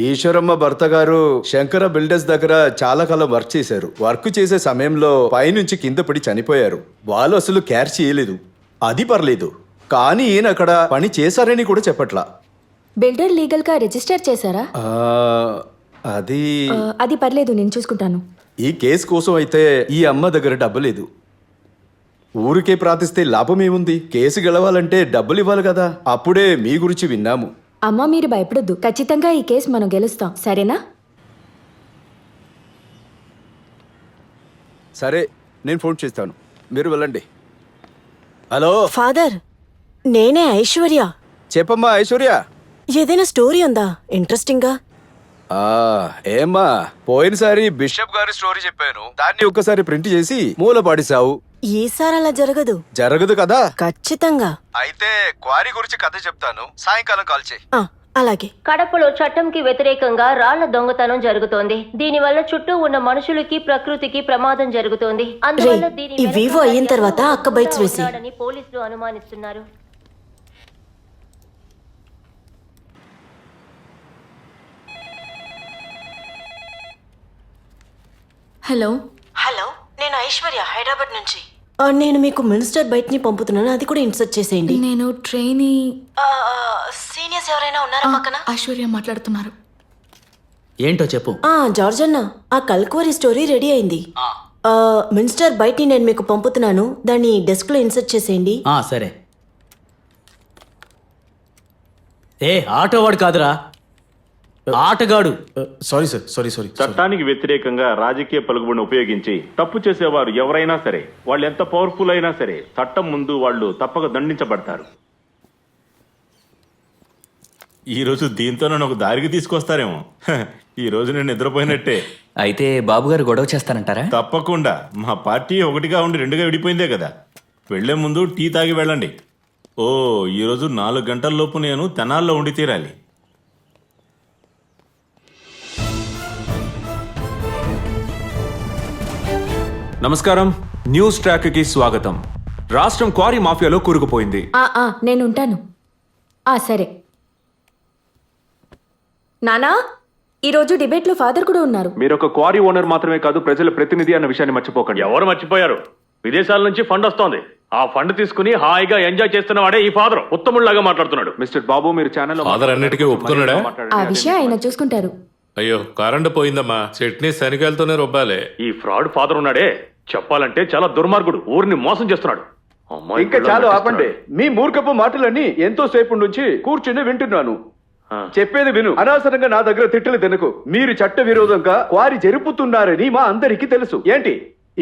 ఈశ్వరమ్మ భర్త గారు శంకర బిల్డర్స్ దగ్గర చాలా కాలం వర్క్ చేశారు. వర్క్ చేసే సమయంలో పైనుంచి కింద పడి చనిపోయారు. వాళ్ళు అసలు కేర్ చేయలేదు. అది పర్లేదు, కానీ ఈయన అక్కడ పని చేశారని కూడా చెప్పట్లా. బిల్డర్ లీగల్ గా రిజిస్టర్ చేశారా? అది అది పర్లేదు, నేను చూసుకుంటాను. ఈ కేసు కోసం అయితే ఈ అమ్మ దగ్గర డబ్బు లేదు. ఊరికే ప్రార్థిస్తే లాభం ఏముంది? కేసు గెలవాలంటే డబ్బులు ఇవ్వాలి కదా. అప్పుడే మీ గురించి విన్నాము. అమ్మ, మీరు భయపడొద్దు. ఖచ్చితంగా ఈ కేసు మనం గెలుస్తాం, సరేనా? సరే, నేను ఫోన్ చేస్తాను, మీరు వెళ్ళండి. హలో ఫాదర్, నేనే ఐశ్వర్య. చెప్పమ్మా ఐశ్వర్య. ఏదైనా స్టోరీ ఉందా ఇంట్రెస్టింగ్ గా? ఏమ్మా, పోయినసారి బిషప్ గారి స్టోరీ చెప్పాను, దాన్ని ఒక్కసారి ప్రింట్ చేసి మూల పాడిసావు. ఈసారి అలా జరగదు. జరగదు కదా? ఖచ్చితంగా. అయితే క్వారీ గురించి కథ చెప్తాను, సాయంకాలం కాల్ చేయి. అలాగే. కడపలో చట్టంకి వ్యతిరేకంగా రాళ్ల దొంగతనం జరుగుతోంది. దీనివల్ల చుట్టూ ఉన్న మనుషులకి ప్రకృతికి ప్రమాదం జరుగుతోంది. అందువల్ల దీని ఈ వివో అయిన తర్వాత అక్క బైట్స్ వేసి పోలీసులు అనుమానిస్తున్నారు. హలో హలో, నేను ఐశ్వర్య, హైదరాబాద్ నుంచి. నేను మీకు మినిస్టర్ బైట్ ని పంపుతున్నాను, అది కూడా ఇన్సర్ట్ చేసేయండి. నేను ట్రైనీ. సీనియర్స్ ఎవరైనా ఉన్నారా పక్కన? ఐశ్వర్య మాట్లాడుతున్నారు. ఏంటో చెప్పు. జార్జ్ అన్న, ఆ కల్క్వరీ స్టోరీ రెడీ అయింది. మినిస్టర్ బైట్ ని నేను మీకు పంపుతున్నాను, దాన్ని డెస్క్ లో ఇన్సర్ట్ చేసేయండి. సరే. ఆటోవాడు కాదురా, ఆటగాడు. Sorry sir, sorry. చట్టానికి వ్యతిరేకంగా రాజకీయ పలుకుబడిని ఉపయోగించి తప్పు చేసేవారు ఎవరైనా సరే, వాళ్ళు ఎంత పవర్ఫుల్ అయినా సరే, చట్టం ముందు వాళ్ళు తప్పక దండించబడతారు. ఈ రోజు దీంతో నన్ను ఒక దారికి తీసుకొస్తారేమో. ఈ రోజు నేను నిద్రపోయినట్టే. అయితే బాబు గారు గొడవ చేస్తానంటారా? తప్పకుండా. మా పార్టీ ఒకటిగా ఉండి రెండుగా విడిపోయిందే కదా. వెళ్లే ముందు టీ తాగి వెళ్ళండి. ఈరోజు 4 గంటల లోపు నేను తెనాల్లో ఉండి తీరాలి. నమస్కారం, న్యూస్ ట్రాక్ కి స్వాగతం. రాష్ట్రం క్వారీ మాఫియాలో కూరుకుపోయింది. నేను ఉంటాను. సరే నానా, ఈరోజు డిబేట్ లో ఫాదర్ కూడా ఉన్నారు. మీరు ఒక క్వారీ ఓనర్ మాత్రమే కాదు, ప్రజల ప్రతినిధి అన్న విషయాన్ని మర్చిపోకండి. ఎవరు మర్చిపోయారు? విదేశాల నుంచి ఫండ్ వస్తోంది. ఆ ఫండ్ తీసుకుని హాయిగా ఎంజాయ్ చేస్తున్నవాడే ఈ ఫాదర్. ఉత్తముళ్లాగా మాట్లాడుతున్నాడు. మిస్టర్ బాబు, మీరు ఛానల్ ఫాదర్ అన్నిటికీ ఒప్పుకున్నాడా? ఆ విషయం ఆయన చూసుకుంటారు. అయ్యో, కరెంట్ పోయిందమ్మా. చట్నీ శనికాయలతోనే రుబ్బాలే. ఈ ఫ్రాడ్ ఫాదర్ ఉన్నాడే, చెప్పాలంటే చాలా దుర్మార్గుడు. ఊరిని మోసం చేస్తున్నాడు. ఇంకా చాలు, ఆపండి. మీ మూర్ఖపు మాటలన్నీ ఎంతో సేపు నుంచి కూర్చుని వింటున్నాను. చెప్పేది విను. అనవసరంగా నా దగ్గర తిట్టలు తినకు. మీరు చట్ట విరోధంగా క్వారీ జరుపుతున్నారని మా అందరికీ తెలుసు. ఏంటి,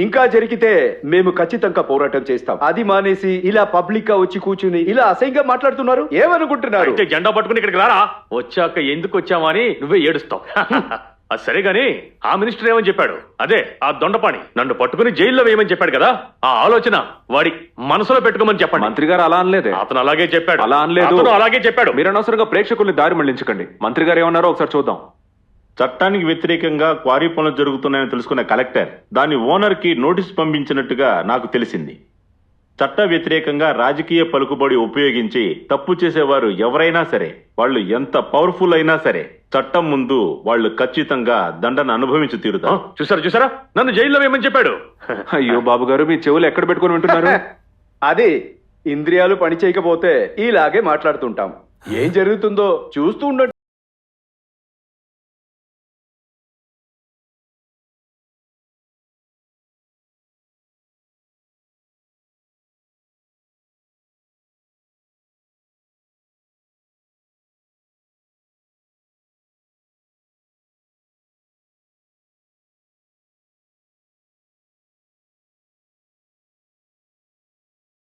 ఇంకా జరిగితే మేము ఖచ్చితంగా పోరాటం చేస్తాం. అది మానేసి ఇలా పబ్లిక్ గా వచ్చి కూర్చుని ఇలా అసహ్యంగా మాట్లాడుతున్నారు. ఏమనుకుంటున్నారు? జెండా పట్టుకుని ఇక్కడికి రారా. వచ్చాక ఎందుకు వచ్చామని నువ్వే ఏడుస్తావు. అది సరే గాని, ఆ మినిస్టర్ ఏమని చెప్పాడు? అదే ఆ దొండపాణి నన్ను పట్టుకుని జైల్లో వేయమని చెప్పాడు కదా. ఆ ఆలోచన వాడి మనసులో పెట్టుకోమని చెప్పండి. మంత్రి గారు అలా అనలేదే. అతను అలాగే చెప్పాడు. అలా అనలేదు. అలాగే చెప్పాడు. మీరు అనవసరంగా ప్రేక్షకుల్ని దారి మళ్లించకండి. మంత్రి గారు ఏమన్నారో ఒకసారి చూద్దాం. చట్టానికి వ్యతిరేకంగా క్వారీ పనులు జరుగుతున్నాయని తెలుసుకున్న కలెక్టర్ దాని ఓనర్ కి నోటీస్ పంపించినట్టుగా నాకు తెలిసింది. చట్ట వ్యతిరేకంగా రాజకీయ పలుకుబడి ఉపయోగించి తప్పు చేసేవారు ఎవరైనా సరే, వాళ్ళు ఎంత పవర్ఫుల్ అయినా సరే, చట్టం ముందు వాళ్ళు ఖచ్చితంగా దండన అనుభవించి తీరుతారు. చూసారా, నన్ను జైల్లో వేయమని చెప్పాడు. అయ్యో బాబు గారు, మీ చెవులు ఎక్కడ పెట్టుకుని వింటున్నారు? అది ఇంద్రియాలు పని చేయకపోతే ఇలాగే మాట్లాడుతుంటాం. ఏం జరుగుతుందో చూస్తూ ఉండండి.